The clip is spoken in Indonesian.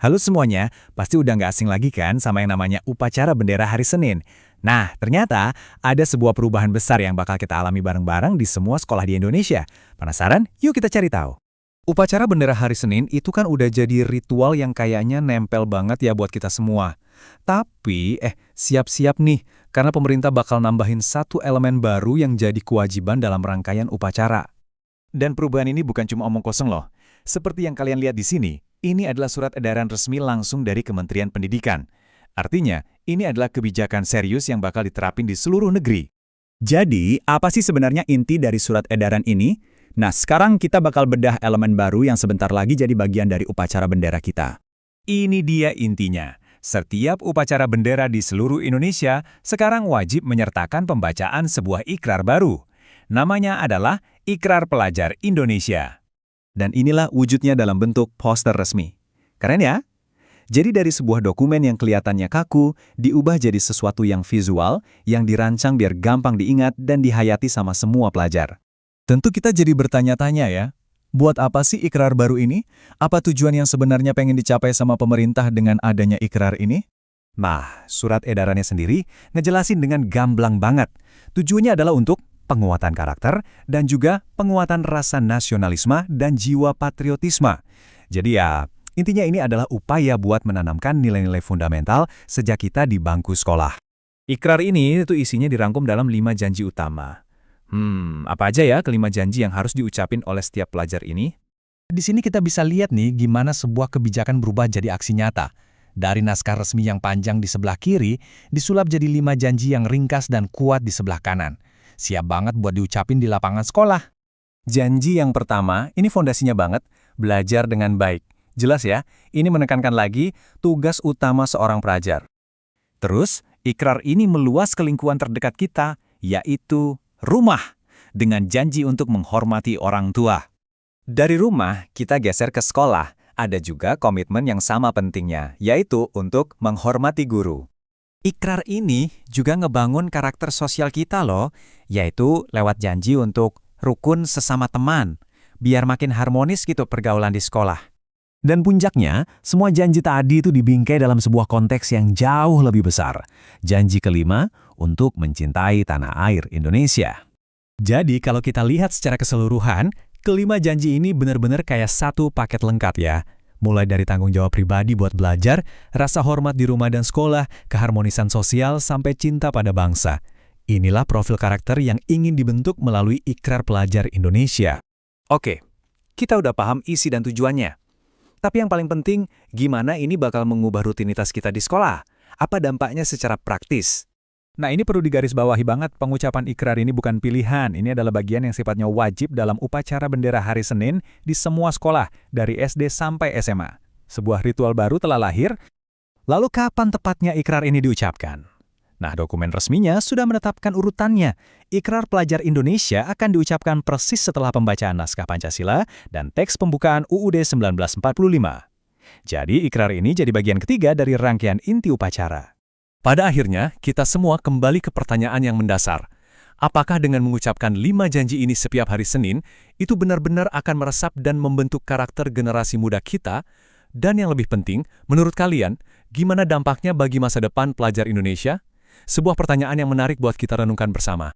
Halo semuanya, pasti udah nggak asing lagi kan sama yang namanya upacara bendera hari Senin. Nah, ternyata ada sebuah perubahan besar yang bakal kita alami bareng-bareng di semua sekolah di Indonesia. Penasaran? Yuk kita cari tahu. Upacara bendera hari Senin itu kan udah jadi ritual yang kayaknya nempel banget ya buat kita semua. Tapi, siap-siap nih, karena pemerintah bakal nambahin satu elemen baru yang jadi kewajiban dalam rangkaian upacara. Dan perubahan ini bukan cuma omong kosong loh. Seperti yang kalian lihat di sini, ini adalah surat edaran resmi langsung dari Kementerian Pendidikan. Artinya, ini adalah kebijakan serius yang bakal diterapin di seluruh negeri. Jadi, apa sih sebenarnya inti dari surat edaran ini? Nah, sekarang kita bakal bedah elemen baru yang sebentar lagi jadi bagian dari upacara bendera kita. Ini dia intinya. Setiap upacara bendera di seluruh Indonesia sekarang wajib menyertakan pembacaan sebuah ikrar baru. Namanya adalah Ikrar Pelajar Indonesia. Dan inilah wujudnya dalam bentuk poster resmi. Keren ya? Jadi dari sebuah dokumen yang kelihatannya kaku, diubah jadi sesuatu yang visual, yang dirancang biar gampang diingat dan dihayati sama semua pelajar. Tentu kita jadi bertanya-tanya ya, buat apa sih ikrar baru ini? Apa tujuan yang sebenarnya pengen dicapai sama pemerintah dengan adanya ikrar ini? Nah, surat edarannya sendiri ngejelasin dengan gamblang banget. Tujuannya adalah untuk penguatan karakter, dan juga penguatan rasa nasionalisme dan jiwa patriotisme. Jadi ya, intinya ini adalah upaya buat menanamkan nilai-nilai fundamental sejak kita di bangku sekolah. Ikrar ini itu isinya dirangkum dalam 5 janji utama. Apa aja ya kelima janji yang harus diucapin oleh setiap pelajar ini? Di sini kita bisa lihat nih gimana sebuah kebijakan berubah jadi aksi nyata. Dari naskah resmi yang panjang di sebelah kiri, disulap jadi 5 janji yang ringkas dan kuat di sebelah kanan. Siap banget buat diucapin di lapangan sekolah. Janji yang pertama, ini fondasinya banget, belajar dengan baik. Jelas ya, ini menekankan lagi tugas utama seorang pelajar. Terus, ikrar ini meluas ke lingkungan terdekat kita, yaitu rumah, dengan janji untuk menghormati orang tua. Dari rumah, kita geser ke sekolah. Ada juga komitmen yang sama pentingnya, yaitu untuk menghormati guru. Ikrar ini juga ngebangun karakter sosial kita loh, yaitu lewat janji untuk rukun sesama teman, biar makin harmonis gitu pergaulan di sekolah. Dan puncaknya, semua janji tadi itu dibingkai dalam sebuah konteks yang jauh lebih besar. Janji kelima, untuk mencintai tanah air Indonesia. Jadi kalau kita lihat secara keseluruhan, kelima janji ini benar-benar kayak satu paket lengkap ya. Mulai dari tanggung jawab pribadi buat belajar, rasa hormat di rumah dan sekolah, keharmonisan sosial, sampai cinta pada bangsa. Inilah profil karakter yang ingin dibentuk melalui Ikrar Pelajar Indonesia. Oke, kita udah paham isi dan tujuannya. Tapi yang paling penting, gimana ini bakal mengubah rutinitas kita di sekolah? Apa dampaknya secara praktis? Nah, ini perlu digarisbawahi banget, pengucapan ikrar ini bukan pilihan. Ini adalah bagian yang sifatnya wajib dalam upacara bendera hari Senin di semua sekolah, dari SD sampai SMA. Sebuah ritual baru telah lahir. Lalu kapan tepatnya ikrar ini diucapkan? Nah, dokumen resminya sudah menetapkan urutannya. Ikrar Pelajar Indonesia akan diucapkan persis setelah pembacaan naskah Pancasila dan teks pembukaan UUD 1945. Jadi, ikrar ini jadi bagian ketiga dari rangkaian inti upacara. Pada akhirnya, kita semua kembali ke pertanyaan yang mendasar. Apakah dengan mengucapkan 5 janji ini setiap hari Senin, itu benar-benar akan meresap dan membentuk karakter generasi muda kita? Dan yang lebih penting, menurut kalian, gimana dampaknya bagi masa depan pelajar Indonesia? Sebuah pertanyaan yang menarik buat kita renungkan bersama.